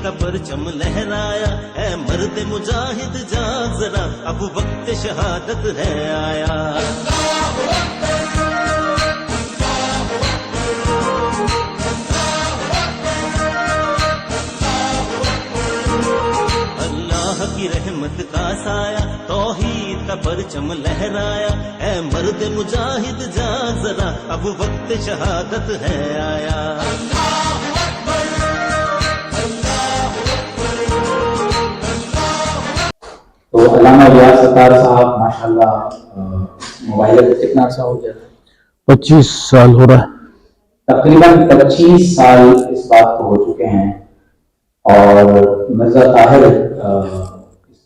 کا پرچم لہرایا، اے مرد مجاہد جاگ ذرا، اب وقت شہادت ہے آیا۔ اللہ کی رحمت کا سایہ، توحید کا پرچم لہرایا، اے مرد مجاہد جاگ ذرا، اب وقت شہادت ہے آیا۔ تو علامہ ریاض ستار صاحب ماشاءاللہ موبائل پہ کتنا عرصہ ہو گیا؟ 25 سال ہو رہا ہے، تقریباً 25 سال اس بات کو ہو چکے ہیں، اور مرزا طاہر اس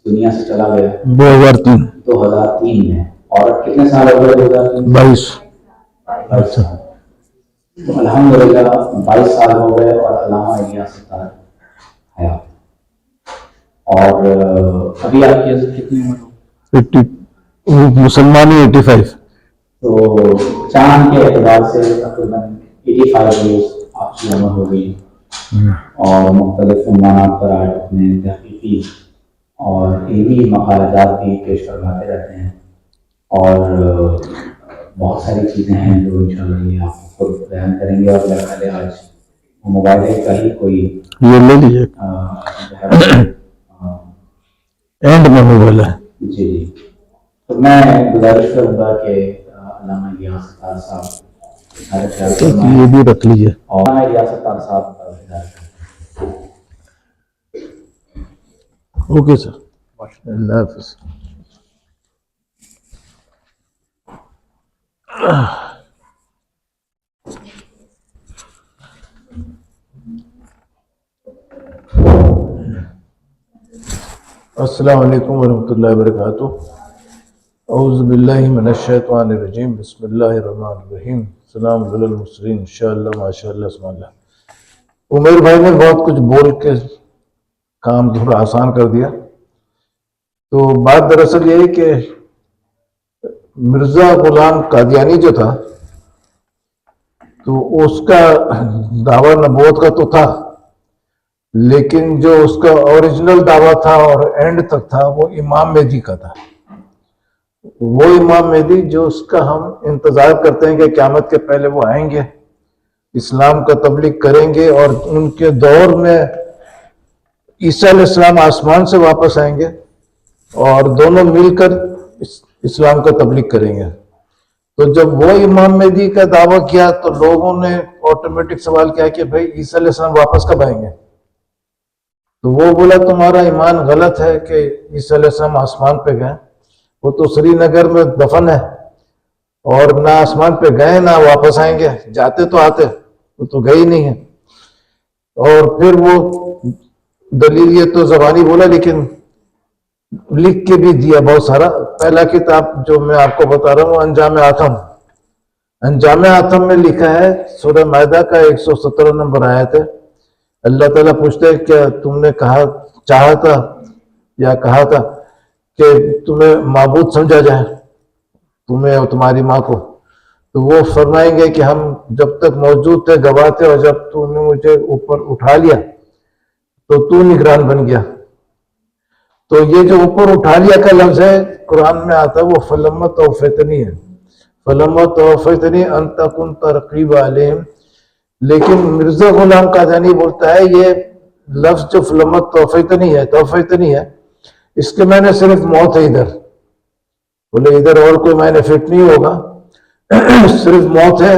دنیا سے چلا گیا 2003 میں، اور کتنے سال ہو گئے؟ 22 سال۔ تو الحمدللہ 22 سال ہو گئے اور علامہ ریاض ستار حیات۔ اور ابھی آپ کی کتنی عمر ہو؟ مسلمانی 85۔ تو چاند کے اعتبار سے تقریباً 85 ایئرس آپ کی عمر ہو گئی، اور مختلف عنوانات پر آج اپنے تحقیقی اور علمی مقالات بھی پیش کرواتے رہتے ہیں، اور بہت ساری چیزیں ہیں جو انشاءاللہ یہ آپ کو بیان کریں گے۔ اور میرا خیال ہے آج موبائل کا ہی کوئی یہ لے لیجیے، اینڈ میں موبائل ہے۔ جی جی، تو میں گزارش کروں گا کہ علامہ ریاض ستار صاحب یہ بھی رکھ لیجیے۔ اور علامہ ریاض ستار صاحب اوکے سر، اللہ حافظ۔ السلام علیکم ورحمۃ اللہ وبرکاتہ۔ اعوذ باللہ من الشیطان الرجیم، بسم اللہ الرحمن الرحیم، سلام علی المرسلین، انشاءاللہ ماشاءاللہ اسم اللہ۔ عمیر بھائی نے بہت کچھ بول کے کام تھوڑا آسان کر دیا۔ تو بات دراصل یہ ہے کہ مرزا غلام قادیانی جو تھا، تو اس کا دعویٰ نبوت کا تو تھا، لیکن جو اس کا اوریجنل دعویٰ تھا اور اینڈ تک تھا وہ امام مہدی کا تھا۔ وہ امام مہدی جو اس کا ہم انتظار کرتے ہیں کہ قیامت کے پہلے وہ آئیں گے، اسلام کا تبلیغ کریں گے، اور ان کے دور میں عیسیٰ علیہ السلام آسمان سے واپس آئیں گے اور دونوں مل کر اسلام کا تبلیغ کریں گے۔ تو جب وہ امام مہدی کا دعویٰ کیا تو لوگوں نے آٹومیٹک سوال کیا کہ بھائی عیسیٰ علیہ السلام واپس کب آئیں گے؟ تو وہ بولا تمہارا ایمان غلط ہے کہ عیسیٰ علیہ السلام آسمان پہ گئے، وہ تو سری نگر میں دفن ہے، اور نہ آسمان پہ گئے نہ واپس آئیں گے، جاتے تو آتے، وہ تو گئے ہی نہیں ہیں۔ اور پھر وہ دلیل یہ تو زبانی بولا، لیکن لکھ کے بھی دیا بہت سارا۔ پہلا کتاب جو میں آپ کو بتا رہا ہوں انجام آتم، انجام آتم میں لکھا ہے، سورہ مائدہ کا 117 نمبر آیت ہے، اللہ تعالیٰ پوچھتے ہیں کہ تم نے چاہا تھا یا کہا تھا کہ تمہیں معبود سمجھا جائے، تمہیں اور تمہاری ماں کو؟ تو وہ فرمائیں گے کہ ہم جب تک موجود تھے گواہ تھے، اور جب تو نے مجھے اوپر اٹھا لیا تو تو نگران بن گیا۔ تو یہ جو اوپر اٹھا لیا کا لفظ ہے قرآن میں آتا ہے، وہ فلما توفیتنی ہے، فلما توفیتنی انت کنت رقیب علیہم۔ لیکن مرزا غلام قادیانی بولتا ہے یہ لفظ جو فلما توفیتنی ہے، اس کے معنی صرف موت ہے ادھر، بولے ادھر اور کوئی معنی فٹ نہیں ہوگا، صرف موت ہے۔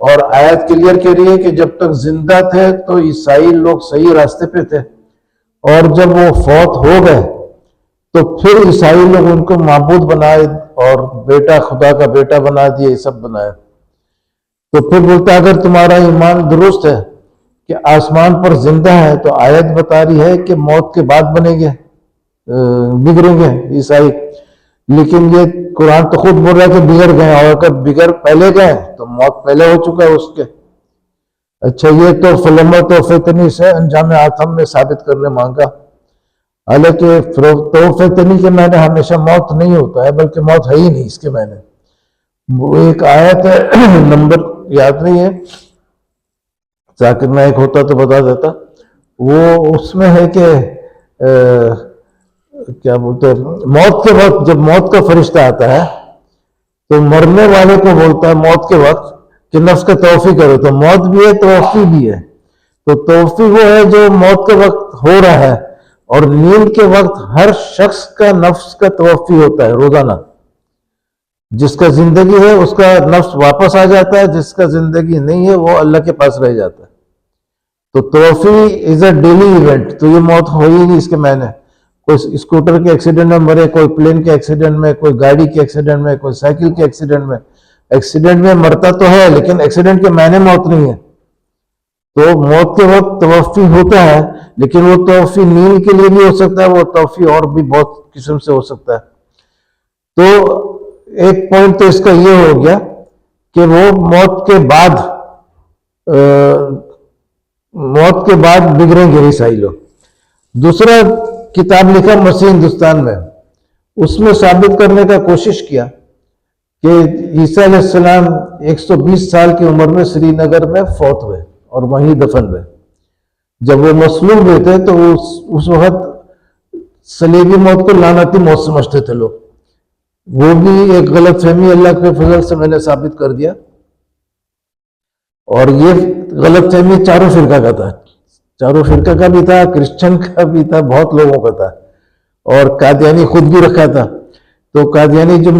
اور آیت کلیئر کہہ رہی ہے کہ جب تک زندہ تھے تو عیسائی لوگ صحیح راستے پہ تھے، اور جب وہ فوت ہو گئے تو پھر عیسائی لوگ ان کو معبود بنائے اور بیٹا خدا کا بیٹا بنا دیے، یہ سب بنائے۔ تو پھر بولتا ہے اگر تمہارا ایمان درست ہے کہ آسمان پر زندہ ہے، تو آیت بتا رہی ہے کہ موت کے بعد بنیں گے، بگڑیں گے عیسائی، لیکن یہ قرآن تو خود بول رہا ہے کہ بگڑ گئے، اور اگر بگڑ پہلے گئے تو موت پہلے ہو چکا ہے اس کے۔ اچھا، یہ تو فلما توفیتنی سے انجام آتم میں ثابت کرنے مانگا، حالانکہ توفیتنی کے معنی ہمیشہ موت نہیں ہوتا ہے، بلکہ موت ہے ہی نہیں اس کے معنی۔ وہ ایک آیت ہے، نمبر یاد نہیں ہے، ذاکر نائک ہوتا تو بتا دیتا، وہ اس میں ہے کہ کیا بولتے ہیں، موت کے وقت جب موت کا فرشتہ آتا ہے تو مرنے والے کو بولتا ہے موت کے وقت کہ نفس کا توفی کرو، تو موت بھی ہے توفی بھی ہے. تو توفی وہ ہے جو موت کے وقت ہو رہا ہے، اور نیند کے وقت ہر شخص کا نفس کا توفی ہوتا ہے روزانہ. جس کا زندگی ہے اس کا نفس واپس آ جاتا ہے، جس کا زندگی نہیں ہے وہ اللہ کے پاس رہ جاتا ہے. تو توفی از اے ڈیلی ایونٹ. تو یہ موت ہو ہی نہیں اس کے معنی. کوئی اسکوٹر کے ایکسیڈنٹ میں مرے، کوئی پلین کے ایکسیڈنٹ میں، کوئی گاڑی کے ایکسیڈنٹ میں، کوئی سائیکل کے ایکسیڈنٹ میں. ایکسیڈنٹ میں مرتا تو ہے لیکن ایکسیڈنٹ کے معنی موت نہیں ہے. تو موت کے وقت توفی ہوتا ہے، لیکن وہ توفی نیند کے لیے بھی ہو سکتا ہے، وہ توفی اور بھی بہت قسم سے ہو سکتا ہے. تو ایک پوائنٹ تو اس کا یہ ہو گیا کہ وہ موت کے بعد بگڑیں گے عیسائی لوگ. دوسرا کتاب لکھا مسیح ہندوستان میں، اس میں ثابت کرنے کا کوشش کیا کہ عیسیٰ علیہ السلام 120 سال کی عمر میں سری نگر میں فوت ہوئے اور وہیں دفن ہوئے. جب وہ مصلوب ہوئے تھے تو اس وقت صلیبی موت کو لعنتی موت سمجھتے تھے لوگ. وہ بھی ایک غلط فہمی اللہ کے فضل سے میں نے ثابت کر دیا. اور یہ غلط فہمی چاروں فرقہ کا تھا، چاروں فرقہ کا بھی تھا، کرسچن کا بھی تھا، بہت لوگوں کا تھا. اور قادیانی خود بھی رکھا تھا. تو قادیانی جو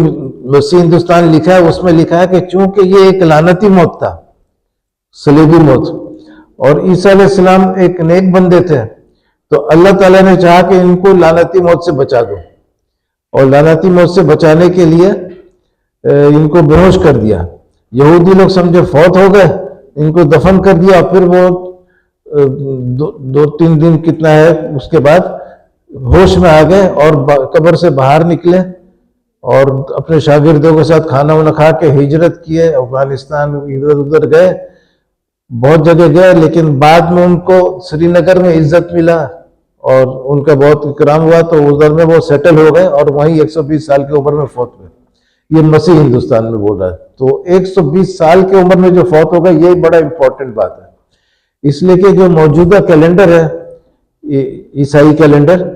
مسیح ہندوستان لکھا ہے اس میں لکھا ہے کہ چونکہ یہ ایک لعنتی موت تھا، صلیبی موت، اور عیسیٰ علیہ السلام ایک نیک بندے تھے، تو اللہ تعالیٰ نے چاہا کہ ان کو لعنتی موت سے بچا دو. اور لعنتی موت سے بچانے کے لیے ان کو بے ہوش کر دیا. یہودی لوگ سمجھے فوت ہو گئے، ان کو دفن کر دیا. پھر وہ 2-3 دن کتنا ہے اس کے بعد ہوش میں آ گئے اور قبر سے باہر نکلے اور اپنے شاگردوں کے ساتھ کھانا وانا کھا کے ہجرت کیے، افغانستان ادھر ادھر گئے، بہت جگہ گئے. لیکن بعد میں ان کو سری نگر میں عزت ملا اور ان کا بہت اکرام ہوا، تو ادھر میں وہ سیٹل ہو گئے اور وہیں 120 سال کی عمر میں فوت ہوئے. یہ مسیح ہندوستان میں بول رہا ہے. تو 120 سال کی عمر میں جو فوت ہو گئے، یہ بڑا امپورٹنٹ بات ہے. اس لیے کہ جو موجودہ کیلنڈر ہے عیسائی کیلنڈر،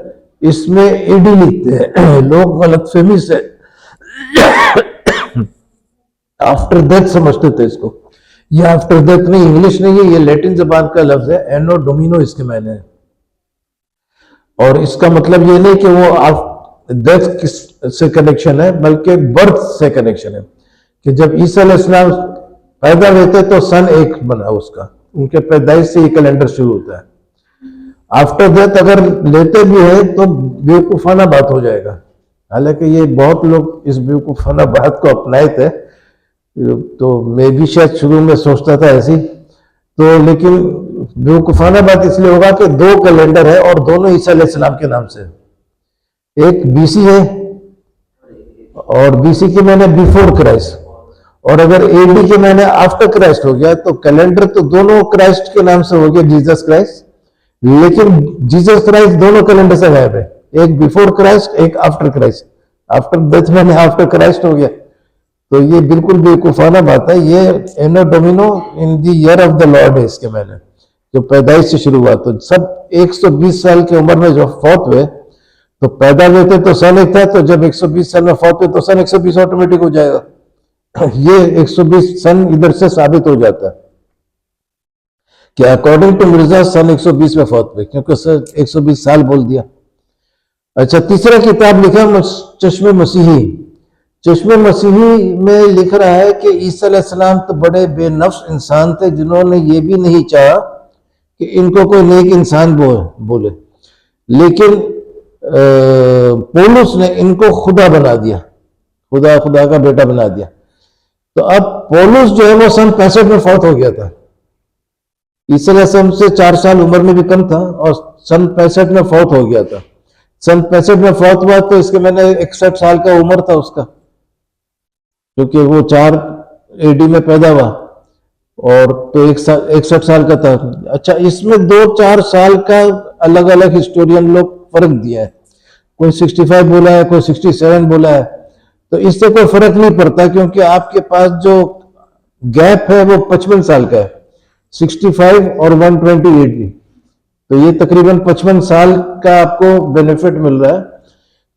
اس میں ایڈی لکھتے ہیں لوگ، غلط فہمی سے آفٹر ڈیتھ سمجھتے تھے اس کو. یہ آفٹر ڈیتھ نہیں، انگلش نہیں ہے، یہ لیٹن زبان کا لفظ ہے، اینو ڈومینو اس کے معنی ہے. اور اس کا مطلب یہ نہیں کہ وہ ڈیتھ سے کنیکشن ہے، بلکہ برتھ سے کنیکشن ہے. کہ جب عیسیٰ علیہ السلام پیدا ہوئے تھے تو سن 1 بنا اس کا، ان کے پیدائش سے یہ کیلنڈر شروع ہوتا ہے. آفٹر ڈیتھ اگر لیتے بھی ہیں تو بیوقوفانہ بات ہو جائے گا. حالانکہ یہ بہت لوگ اس بیوقوفانہ بات کو اپنائے تھے، تو میں بھی شاید شروع میں سوچتا تھا ایسی. تو لیکن بیوقوفانہ بات اس لیے ہوگا کہ 2 کیلنڈر ہے اور دونوں عیسیٰ علیہ السلام کے نام سے. ایک بی سی ہے اور بی سی کے معنی بیفور کرائسٹ، اور اگر اے ڈی کے معنی آفٹر کرائسٹ ہو گیا تو کیلنڈر تو دونوں کرائسٹ کے نام سے ہو گیا، جیزس کرائسٹ. لیکن جیزس کرائسٹ دونوں کیلنڈر سے غائب ہے، ایک بیفور کرائسٹ ایک آفٹر کرائسٹ. آفٹر ڈیتھ میں آفٹر کرائسٹ ہو گیا. تو یہ بالکل بیوقوفانہ بات ہے. یہ anno domino in the year of the lord ہے اس کے معنی، جو پیدائش سے شروع ہوا. تو سب 120 سال کی عمر میں جو فوت ہوئے تو پیدا ہوئے تھے تو سن 1 تھا، تو جب 120 سال میں فوت ہوئے تو سن 120 آٹومیٹک ہو جائے گا. یہ 120 سن ادھر سے ثابت ہو جاتا ہے کہ اکارڈنگ ٹو مرزا سن 120 میں فوت ہوئے، کیونکہ 120 سال بول دیا. اچھا، تیسرا کتاب لکھا چشم مسیحی. چشم مسیحی میں لکھ رہا ہے کہ عیسیٰ علیہ السلام تو بڑے بے نفس انسان تھے، جنہوں نے یہ بھی نہیں چاہا کہ ان کو کوئی نیک انسان بولے. لیکن پولس نے ان کو خدا بنا دیا، خدا کا بیٹا بنا دیا. تو اب پولس جو ہے وہ سن 65 میں فوت ہو گیا تھا. عیسیٰ علیہ السلام سے 4 سال عمر میں بھی کم تھا اور سن 65 میں فوت ہو گیا تھا. سن 65 میں فوت ہوا تو اس کے میں نے 61 سال کا عمر تھا اس کا، کیونکہ وہ 4 اے ڈی میں پیدا ہوا اور تو 61 سال کا تھا. اچھا، اس میں 2-4 سال کا الگ الگ ہسٹورین لوگ فرق دیا ہے. کوئی 65 بولا ہے، کوئی 67 بولا ہے. تو اس سے کوئی فرق نہیں پڑتا، کیونکہ آپ کے پاس جو گیپ ہے وہ 55 سال کا ہے، 65 اور 128 بھی. تو یہ تقریباً 55 سال کا آپ کو بینیفٹ مل رہا ہے.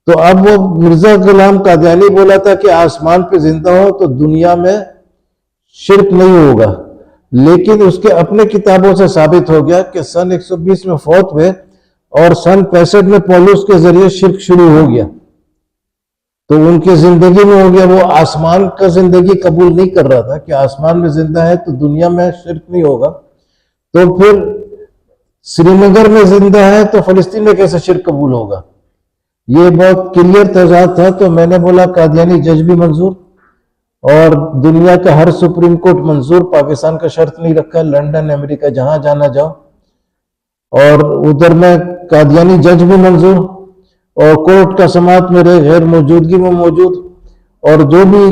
تو اب وہ مرزا غلام قادیانی بولا تھا کہ آسمان پہ زندہ ہو تو دنیا میں شرک نہیں ہوگا، لیکن اس کے اپنے کتابوں سے ثابت ہو گیا کہ سن 120 میں فوت ہوئے اور سن 65 میں پولس کے ذریعے شرک شروع ہو گیا. تو ان کی زندگی میں ہو گیا، وہ آسمان کا زندگی قبول نہیں کر رہا تھا کہ آسمان میں زندہ ہے تو دنیا میں شرک نہیں ہوگا. تو پھر سری نگر میں زندہ ہے تو فلسطین میں کیسے شرک قبول ہوگا؟ یہ بہت کلیئر تضاد تھا. تو میں نے بولا قادیانی جج بھی منظور اور دنیا کا ہر سپریم کورٹ منظور، پاکستان کا شرط نہیں رکھا، لنڈن امریکہ جہاں جانا جاؤ. اور ادھر میں قادیانی جج بھی منظور اور کورٹ کا سماعت میرے غیر موجودگی میں موجود، اور جو بھی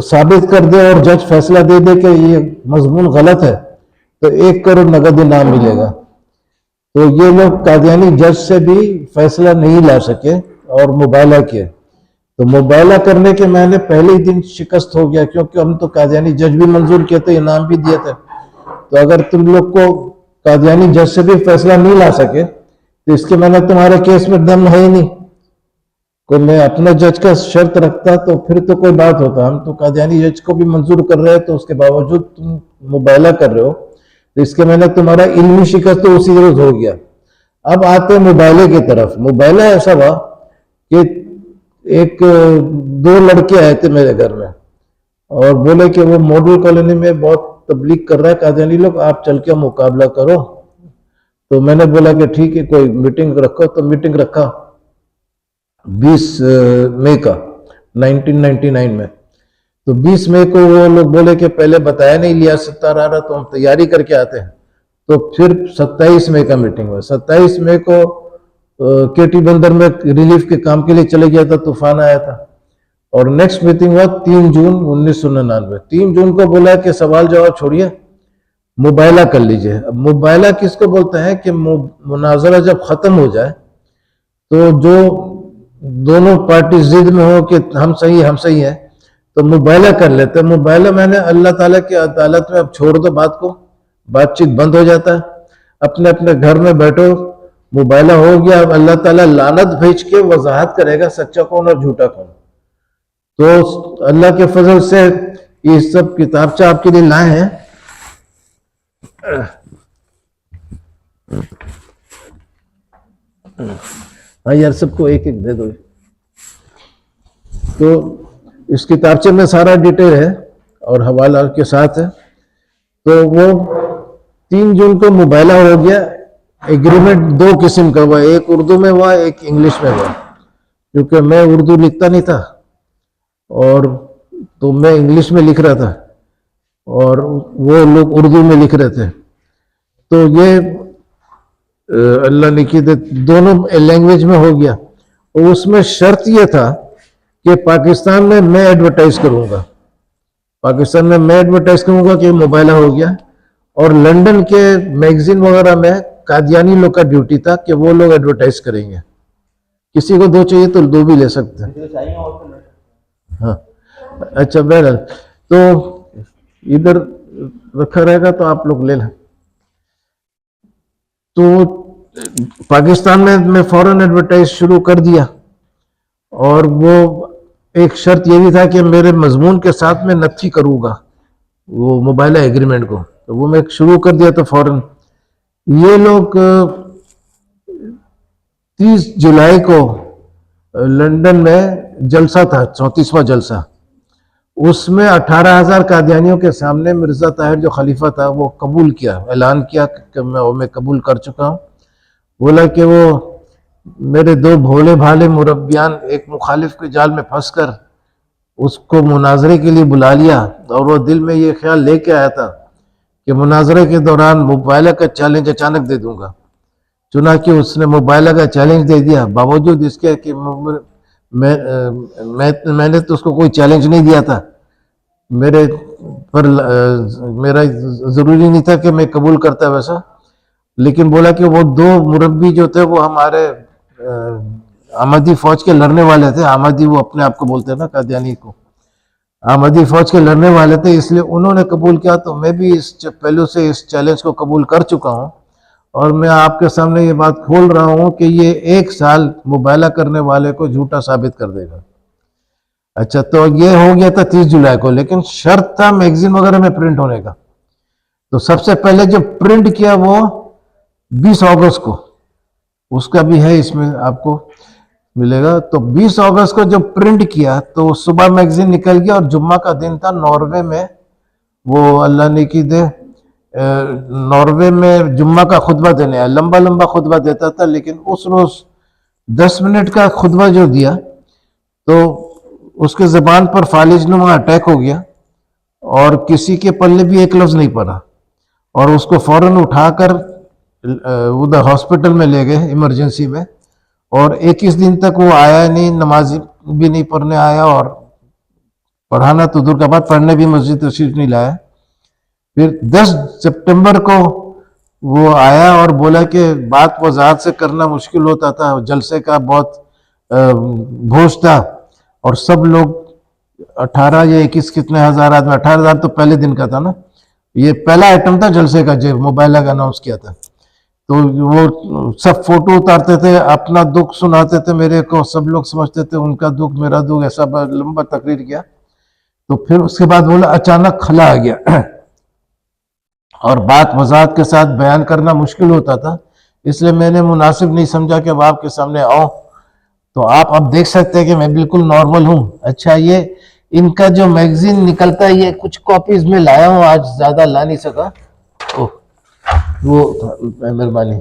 ثابت کر دے اور جج فیصلہ دے دے کہ یہ مضمون غلط ہے تو 1 کروڑ نقد انعام ملے گا. تو یہ لوگ قادیانی جج سے بھی فیصلہ نہیں لا سکے اور مبالغہ کیے. تو مبالغہ کرنے کے میں نے پہلے ہی دن شکست ہو گیا، کیونکہ ہم تو قادیانی جج بھی منظور کیے تھے، انعام بھی دیے تھے. تو اگر تم لوگ کو قادیانی جج سے بھی فیصلہ نہیں لا سکے تو اس کے میں نے تمہارے کیس میں دم ہے ہی نہیں. کوئی میں اپنا جج کا شرط رکھتا تو پھر تو کوئی بات ہوتا. ہم تو قادیانی جج کو بھی منظور کر رہے ہیں تو اس کے باوجود تم مبالغہ کر رہے ہو، تو اس کے میں نے تمہارا علمی شکست تو اسی روز ہو گیا. اب آتے ہیں مبالغے کی طرف. مبالغہ ایسا ہوا کہ ایک 2 لڑکے آئے تھے میرے گھر میں اور بولے کہ وہ ماڈل کالونی میں بہت تبلیغ کر رہا ہے قادیانی لوگ، آپ چل کے مقابلہ کرو. تو میں نے بولا کہ ٹھیک ہے کوئی میٹنگ رکھو. تو میٹنگ رکھا 20 مئی کا 1999 میں. تو 20 مئی کو وہ لوگ بولے کہ پہلے بتایا نہیں لیا ستار آ رہا تو ہم تیاری کر کے آتے ہیں. تو پھر 27 مئی کا میٹنگ ہوا. 27 مئی کو کے ٹی بندر میں ریلیف کے کام کے لیے چلے گیا تھا، طوفان آیا تھا. اور نیکسٹ میٹنگ ہوا 3 جون 1999. 3 جون کو بولا کہ سوال جواب چھوڑیے، مباحثہ کر لیجئے. اب مباحثہ کس کو بولتے ہیں کہ مناظرہ جب ختم ہو جائے تو جو دونوں پارٹی ضد میں ہو کہ ہم صحیح ہیں تو مباحثہ کر لیتے ہیں. مباحثہ میں نے اللہ تعالیٰ کی عدالت میں اب چھوڑ دو بات کو، بات چیت بند ہو جاتا ہے. اپنے اپنے گھر میں بیٹھو، مباحثہ ہو گیا. اب اللہ تعالیٰ لعنت بھیج کے وضاحت کرے گا سچا کون اور جھوٹا کون. تو اللہ کے فضل سے یہ سب کتابچہ آپ کے لیے لائے ہیں. ہاں یار سب کو ایک ایک دے دو. تو اس کتابچے میں سارا ڈیٹیل ہے اور حوالہ کے ساتھ ہے. تو وہ 3 جون کو مباحثہ ہو گیا. ایگریمنٹ 2 قسم کا ہوا، ایک اردو میں ہوا ایک انگلش میں ہوا. کیونکہ میں اردو لکھتا نہیں تھا اور تو میں انگلش میں لکھ رہا تھا اور وہ لوگ اردو میں لکھ رہے تھے. تو یہ اللہ نے کی دونوں لینگویج میں ہو گیا. اور اس میں شرط یہ تھا کہ پاکستان میں ایڈورٹائز کروں گا، پاکستان میں ایڈورٹائز کروں گا کہ مباحثہ ہو گیا. اور لنڈن کے میگزین وغیرہ میں قادیانی لوگ کا ڈیوٹی تھا کہ وہ لوگ ایڈورٹائز کریں گے. کسی کو 2 چاہیے تو 2 بھی لے سکتے ہیں. ہاں اچھا بہرحال تو ادھر رکھا رہے گا تو آپ لوگ لے لیں. تو پاکستان میں فوراً ایڈورٹائز شروع کر دیا. اور وہ ایک شرط یہ بھی تھا کہ میرے مضمون کے ساتھ میں نفی کروں گا وہ مباحثہ ایگریمنٹ کو. تو وہ میں شروع کر دیا تو فوراً یہ لوگ 30 جولائی کو لنڈن میں جلسہ تھا، 34واں جلسہ. اس میں 18,000 قادیانیوں کے سامنے مرزا طاہر جو خلیفہ تھا وہ قبول کیا، اعلان کیا کہ میں قبول کر چکا ہوں. بولا کہ وہ میرے 2 بھولے بھالے مربیان ایک مخالف کے جال میں پھنس کر اس کو مناظرے کے لیے بلا لیا اور وہ دل میں یہ خیال لے کے آیا تھا کہ مناظرے کے دوران مباحثہ کا چیلنج اچانک دے دوں گا. چنانچہ اس نے مباحثہ کا چیلنج دے دیا، باوجود اس کے کہ میں نے تو اس کو کوئی چیلنج نہیں دیا تھا. میرا ضروری نہیں تھا کہ میں قبول کرتا ویسا. لیکن بولا کہ وہ 2 مربی جو تھے وہ ہمارے احمدی فوج کے لڑنے والے تھے. احمدی وہ اپنے آپ کو بولتے ہیں نا قادیانی کو، احمدی فوج کے لڑنے والے تھے، اس لیے انہوں نے قبول کیا. تو میں بھی اس پہلو سے اس چیلنج کو قبول کر چکا ہوں اور میں آپ کے سامنے یہ بات کھول رہا ہوں کہ یہ 1 سال مبالغہ کرنے والے کو جھوٹا ثابت کر دے گا. اچھا تو یہ ہو گیا تھا 30 جولائی کو، لیکن شرط تھا میگزین وغیرہ میں پرنٹ ہونے کا. تو سب سے پہلے جو پرنٹ کیا وہ 20 اگست کو، اس کا بھی ہے اس میں آپ کو ملے گا. تو 20 اگست کو جب پرنٹ کیا تو صبح میگزین نکل گیا، اور جمعہ کا دن تھا. ناروے میں وہ اللہ نے کی دے ناروے میں جمعہ کا خطبہ دینے آیا. لمبا خطبہ دیتا تھا، لیکن اس روز 10 منٹ کا خطبہ جو دیا تو اس کے زبان پر فالج نما اٹیک ہو گیا، اور کسی کے پلے بھی ایک لفظ نہیں پڑا، اور اس کو فوراً اٹھا کر ادھر ہاسپٹل میں لے گئے ایمرجنسی میں. اور 21 دن تک وہ آیا نہیں، نماز بھی نہیں پڑھنے آیا، اور پڑھانا تو دور کا بات، پڑھنے بھی مسجد تشریف نہیں لایا. پھر 10 سپٹمبر کو وہ آیا اور بولا کہ بات وضاحت سے کرنا مشکل ہوتا تھا، جلسے کا بہت بوجھ تھا، اور سب لوگ 18 یا 21 کتنے ہزار آدمی، 18,000 تو پہلے دن کا تھا نا، یہ پہلا آئٹم تھا جلسے کا جو موبائل کا اناؤنس کیا تھا. تو وہ سب فوٹو اتارتے تھے، اپنا دکھ سناتے تھے میرے کو، سب لوگ سمجھتے تھے ان کا دکھ میرا دکھ، ایسا لمبا تقریر کیا. تو پھر اس کے بعد بولا اچانک خلا آ گیا، اور بات وضاحت کے ساتھ بیان کرنا مشکل ہوتا تھا، اس لیے میں نے مناسب نہیں سمجھا کہ اب آپ کے سامنے آؤں. تو آپ اب دیکھ سکتے ہیں کہ میں بالکل نارمل ہوں. اچھا یہ ان کا جو میگزین نکلتا ہے، یہ کچھ کاپیز میں لایا ہوں، آج زیادہ لا نہیں سکا، وہ مہربانی.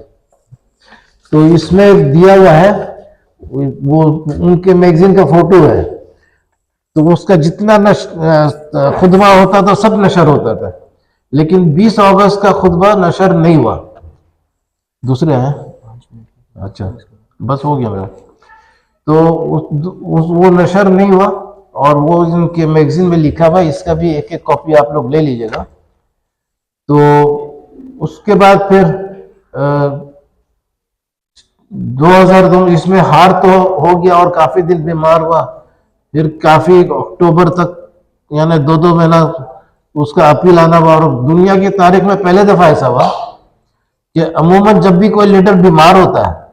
تو اس میں دیا ہوا ہے، وہ ان کے میگزین کا فوٹو ہے. تو اس کا جتنا خطبہ ہوتا تھا سب نشر ہوتا تھا، لیکن 20 اگست کا خطبہ نشر نہیں ہوا. دوسرے ہیں، اچھا بس ہو گیا میرا. تو وہ نشر نہیں ہوا، اور وہ ان کے میگزین میں لکھا ہوا، اس کا بھی ایک کاپی آپ لوگ لے لیجئے گا. تو اس کے بعد پھر 2002 اس میں ہار تو ہو گیا، اور کافی دن بیمار ہوا. پھر کافی اکتوبر تک، یعنی 2 مہینہ اس کا اپیل آنا ہوا. اور دنیا کی تاریخ میں پہلے دفعہ ایسا ہوا کہ عموماً جب بھی کوئی لیڈر بیمار ہوتا ہے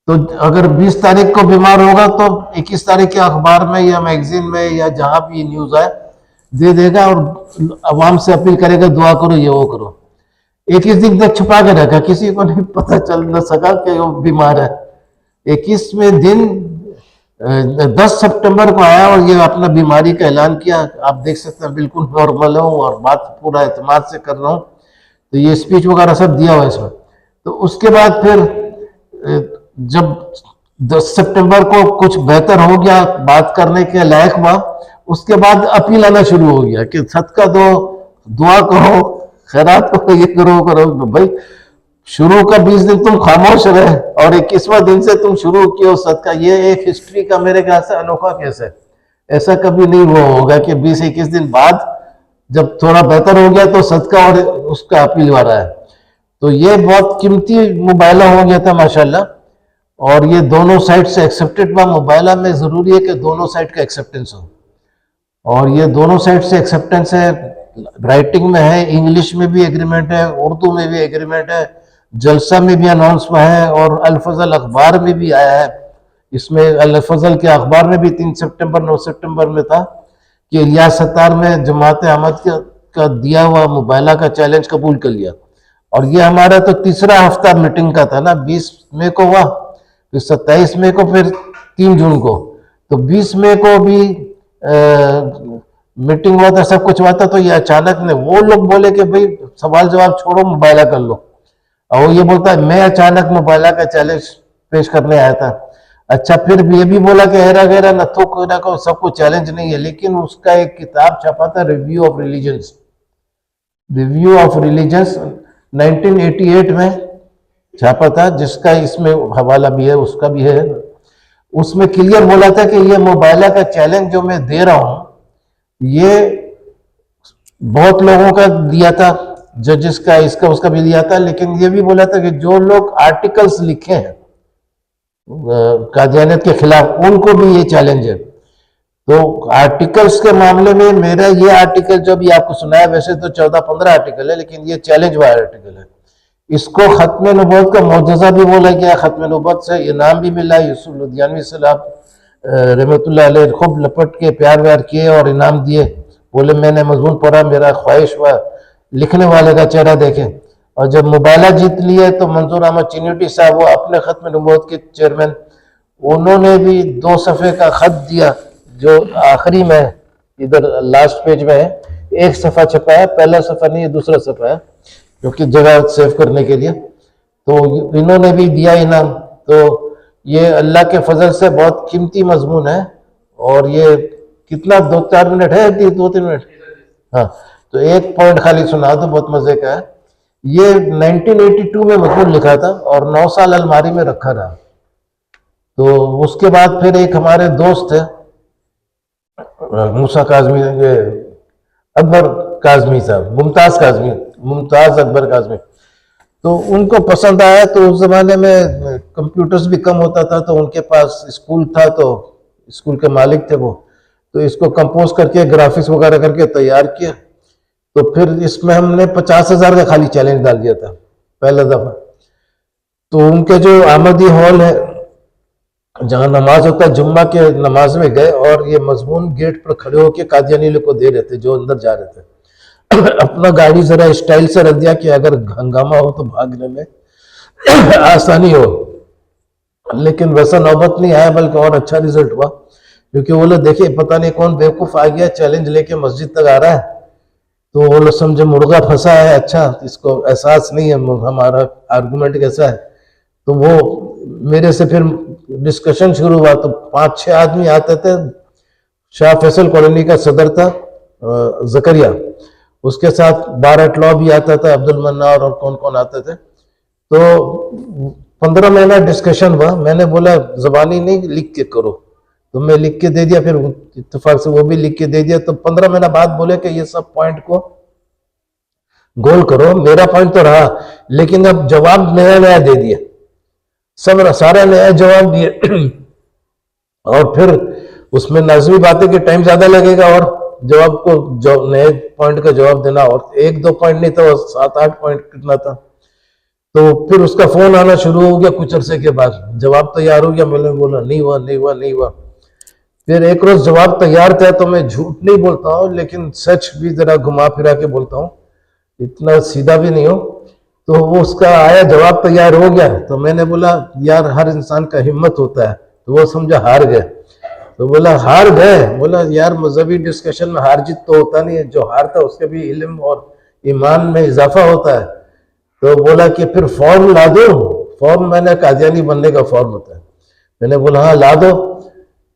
تو اگر 20 تاریخ کو بیمار ہوگا تو 21 تاریخ کے اخبار میں یا میگزین میں یا جہاں بھی نیوز آئے دے دے گا، اور عوام سے اپیل کرے گا دعا کرو، یہ وہ کرو. 21 دن تک چھپا کے رکھا، کسی کو نہیں پتہ چل نہ سکا کہ وہ بیمار ہے. 21ویں دن 10 سپٹمبر کو آیا، اور یہ اپنا بیماری کا اعلان کیا. آپ دیکھ سکتے ہیں بالکل نارمل ہوں، اور بات پورا اعتماد سے کر رہا ہوں. تو یہ اسپیچ وغیرہ سب دیا ہوا اس میں. تو اس کے بعد پھر جب 10 سپٹمبر کو کچھ بہتر ہو گیا، بات کرنے کے لائق ہوا، اس کے بعد اپیل آنا شروع ہو گیا کہ صدقہ دو، دعا کرو، خیرات کرو، یہ کرو. بھائی شروع کا 20 دن تم خاموش رہے، اور 21واں دن سے تم شروع کیے صدقہ. یہ ایک ہسٹری کا میرے خیال سے انوکھا کیس ہے. ایسا کبھی نہیں ہوا ہوگا کہ 20-21 دن بعد جب تھوڑا بہتر ہو گیا تو صدقہ اور اس کا اپیل ہو رہا ہے. تو یہ بہت قیمتی مباحثہ ہو گیا تھا ماشاءاللہ، اور یہ دونوں سائڈ سے ایکسیپٹڈ ہوا. مباحثہ میں ضروری ہے کہ دونوں سائڈ کا ایکسیپٹنس ہو، اور یہ دونوں سائڈ سے ایکسیپٹنس ہے. رائٹنگ میں ہے، انگلش میں بھی ایگریمنٹ ہے، اردو میں بھی ایگریمنٹ ہے، جلسہ میں بھی اناؤنس ہوا ہے، اور الفضل اخبار میں بھی آیا ہے. اس میں الفضل کے اخبار میں بھی 3 سپٹمبر 9 سپٹمبر میں تھا کہ ریاض ستار میں جماعت احمد کا دیا ہوا مباحثہ کا چیلنج قبول کر لیا. اور یہ ہمارا تو تیسرا ہفتہ میٹنگ کا تھا نا، 20 مئی کو ہوا، پھر 27 مئی کو، پھر 3 جون کو. تو 20 مئی کو بھی میٹنگ ہوا تھا، سب کچھ ہوا تھا. تو یہ اچانک نے وہ لوگ بولے کہ بھئی سوال جواب چھوڑو، مباحثہ کر لو. اور وہ یہ بولتا ہے میں اچانک مباحثہ کا چیلنج پیش کرنے آیا تھا. اچھا پھر بھی یہ بھی بولا کہ ایرا غیرہ نہ تھوک نہ کو سب کو چیلنج نہیں ہے، لیکن اس کا ایک کتاب چھپا تھا review of religions. Review of religions 1988 میں چھاپا تھا، جس کا اس میں حوالہ بھی ہے، اس کا بھی ہے. اس میں کلیئر بولا تھا کہ یہ مباحثہ کا چیلنج جو میں دے رہا ہوں یہ بہت لوگوں کا دیا تھا، ججز کا، اس کا، اس کا بھی دیا تھا، لیکن یہ بھی بولا تھا کہ جو لوگ آرٹیکلز لکھے ہیں قادیانیت کے خلاف ان کو بھی یہ چیلنج ہے. تو آرٹیکلز کے معاملے میں میرا یہ آرٹیکل جو بھی آپ کو سنایا، ویسے تو 14-15 آرٹیکل ہے، لیکن یہ چیلنج ہوا آرٹیکل ہے اس کو ختم نبوت کا معجزہ بھی بولا گیا. ختم نبوت سے انعام بھی ملا. یوسف لدھیانوی صاحب رحمۃ اللہ علیہ خوب لپٹ کے پیار ویار کیے اور انعام دیے. بولے میں نے مضمون پڑھا, میرا خواہش ہوا لکھنے والے کا چہرہ دیکھیں. اور جب مبالہ جیت لیے تو منظور احمد چینوٹی صاحب, وہ اپنے ختم نبوت کے چیئرمین, انہوں نے بھی 2 صفحے کا خط دیا جو آخری میں ادھر لاسٹ پیج میں ہے. 1 صفحہ چھپا ہے, پہلا صفحہ نہیں, دوسرا صفحہ ہے, کیونکہ جگہ سیو کرنے کے لیے. تو انہوں نے بھی دیا انعام. تو یہ اللہ کے فضل سے بہت قیمتی مضمون ہے. اور یہ کتنا 2-4 منٹ ہے, 2-3 منٹ, ہاں, تو ایک پوائنٹ خالی سنا دو, بہت مزے کا ہے. یہ 1982 میں مضمون لکھا تھا اور 9 سال الماری میں رکھا رہا. تو اس کے بعد پھر ایک ہمارے دوست تھے موسیٰ کاظمی, اکبر کاظمی صاحب, ممتاز اکبر کاظمی, تو ان کو پسند آیا. تو اس زمانے میں کمپیوٹرز بھی کم ہوتا تھا, تو ان کے پاس اسکول تھا, تو اسکول کے مالک تھے وہ, تو اس کو کمپوز کر کے گرافکس وغیرہ کر کے تیار کیا. تو پھر اس میں ہم نے 50,000 کا خالی چیلنج ڈال دیا تھا پہلا دفعہ. تو ان کے جو آمدی ہال ہے جہاں نماز ہوتا ہے, جمعہ کے نماز میں گئے اور یہ مضمون گیٹ پر کھڑے ہو کے قادیانی لوگ کو دے رہے تھے جو اندر جا رہے تھے. اپنا گاڑی ذرا اسٹائل سے رکھ دیا کہ اگر ہنگامہ ہو تو بھاگنے میں آسانی ہو. لیکن ویسا نوبت نہیں آیا, بلکہ اور اچھا ریزلٹ ہوا. کیونکہ وہ لوگ دیکھیں پتہ نہیں کون بیوقوف آ گیا, چیلنج لے کے مسجد تک آ رہا ہے. تو وہ لوگ سمجھے مرغا پھنسا ہے, اچھا اس کو احساس نہیں ہے ہمارا آرگومنٹ کیسا ہے. تو وہ میرے سے پھر ڈسکشن شروع ہوا. تو 5-6 آدمی آتے تھے. شاہ فیصل کالونی کا صدر تھا زکریا, اس کے ساتھ بارٹ لا بھی آتا تھا, عبد المنار, اور کون کون آتے تھے. تو 15 مہینہ ڈسکشن ہوا. میں نے بولا زبانی نہیں, لکھ کے کرو. تو میں لکھ کے دے دیا, پھر اتفاق سے وہ بھی لکھ کے دے دیا. تو 15 مہینہ بعد بولے کہ یہ سب پوائنٹ کو گول کرو. میرا پوائنٹ تو رہا, لیکن اب جواب نیا نیا دے دیا, سارا نیا جواب دیے. اور پھر اس میں نظمی باتیں کہ ٹائم زیادہ لگے گا, اور جواب کو نئے پوائنٹ کا جواب دینا, اور 1-2 پوائنٹ نہیں تھا, 7-8 پوائنٹ کتنا تھا. تو پھر اس کا فون آنا شروع ہو گیا کچھ عرصے کے بعد, جواب تیار ہو گیا. میں نے بولا نہیں ہوا. پھر ایک روز جواب تیار تھا, تو میں جھوٹ نہیں بولتا ہوں لیکن سچ بھی ذرا گھما پھرا کے بولتا ہوں, اتنا سیدھا بھی نہیں ہوں. تو وہ اس کا آیا, جواب تیار ہو گیا. تو میں نے بولا یار ہر انسان کا ہمت ہوتا ہے. تو وہ سمجھا ہار گئے. تو بولا ہار گئے. بولا یار مذہبی ڈسکشن میں ہار جیت تو ہوتا نہیں ہے, جو ہارتا ہے اس کے بھی علم اور ایمان میں اضافہ ہوتا ہے. تو بولا کہ پھر فارم لا دو. فارم میں نے قادیانی بننے کا فارم ہوتا ہے. میں نے بولا ہاں لا دو.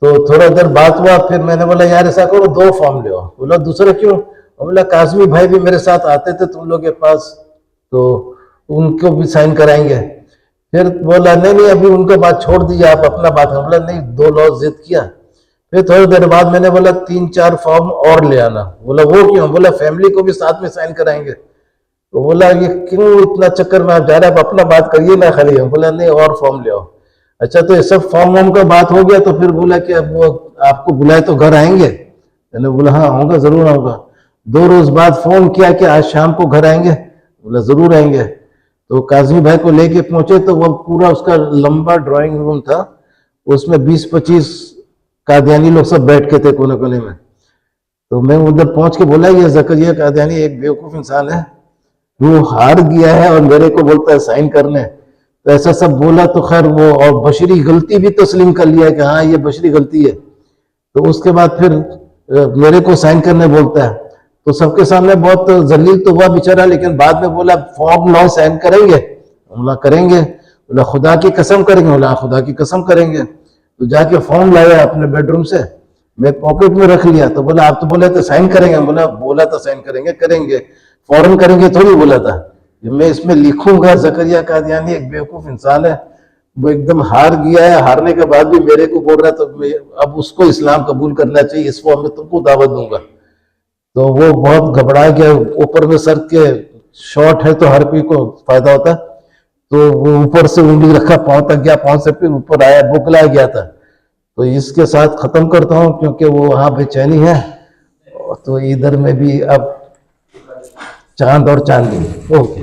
تو تھوڑا دیر بات ہوا. پھر میں نے بولا یار ایسا کرو 2 فارم لے آؤ. بولا دوسرا کیوں؟ بولا کاظمی بھائی بھی میرے ساتھ آتے تھے تم لوگ کے پاس, تو ان کو بھی سائن کرائیں گے. پھر بولا نہیں ابھی ان کو بات چھوڑ دیجیے, آپ اپنا بات. بولا نہیں, 2 لفظ ضد کیا. پھر تھوڑی دیر بعد میں نے بولا 3-4 فارم اور لے آنا. بولا وہ کیوں؟ بولا فیملی کو بھی ساتھ میں سائن کرائیں گے. تو بولا یہ کیوں اتنا چکر میں آپ جا رہے ہیں, آپ اپنا بات کریے نا خالی. بولا نہیں اور فارم لے آؤ. اچھا تو یہ سب فارم کا بات ہو گیا. تو پھر بولا کہ اب وہ آپ کو بلائے تو گھر آئیں گے. میں نے بولا ہاں آؤں گا, ضرور آؤں گا. 2 روز بعد فون کیا کہ آج شام کو گھر آئیں گے. بولا ضرور آئیں گے. تو کاظمی بھائی کو لے کے پہنچے. تو وہ پورا اس کا لمبا ڈرائنگ روم تھا, اس میں 20-25 قادیانی لوگ سب بیٹھ کے تھے کونے کونے میں. تو میں ادھر پہنچ کے بولا یہ زکریا قادیانی ایک بیوقوف انسان ہے, وہ ہار گیا ہے اور میرے کو بولتا ہے سائن کرنے. تو ایسا سب بولا. تو خیر وہ اور بشری غلطی بھی تسلیم کر لیا کہ ہاں یہ بشری غلطی ہے. تو اس کے بعد پھر میرے کو سائن کرنے بولتا ہے. تو سب کے سامنے بہت ذلیل تو ہوا بیچارہ, لیکن بعد میں بولا فارم لاؤ سائن کریں گے. بولا کریں گے. بولا خدا کی قسم کریں گے. بولا خدا کی قسم کریں گے. تو جا کے فارم لایا اپنے بیڈ روم سے, میں پاکٹ میں رکھ لیا. تو بولا آپ تو بولے تھے سائن کریں گے. بولا تھا سائن کریں گے فوراً کریں گے تھوڑی بولا تھا. میں اس میں لکھوں گا زکریا قادیانی ایک بیوقوف انسان ہے, وہ ایک دم ہار گیا ہے, ہارنے کے بعد بھی میرے کو بول رہا ہے. تو اب اس کو اسلام قبول کرنا چاہیے, اس فارم میں تم کو دعوت دوں گا. تو وہ بہت گھبرا گیا. اوپر میں سر کے شارٹ ہے تو ہر کوئی کو فائدہ ہوتا ہے. تو وہ اوپر سے انگلی رکھا, پاؤں تک گیا, پاؤں سے پھر اوپر آیا, بکلا گیا تھا. تو اس کے ساتھ ختم کرتا ہوں کیونکہ وہ وہاں بے چینی ہے. تو ادھر میں بھی اب چاند اور چاندنی. اوکے.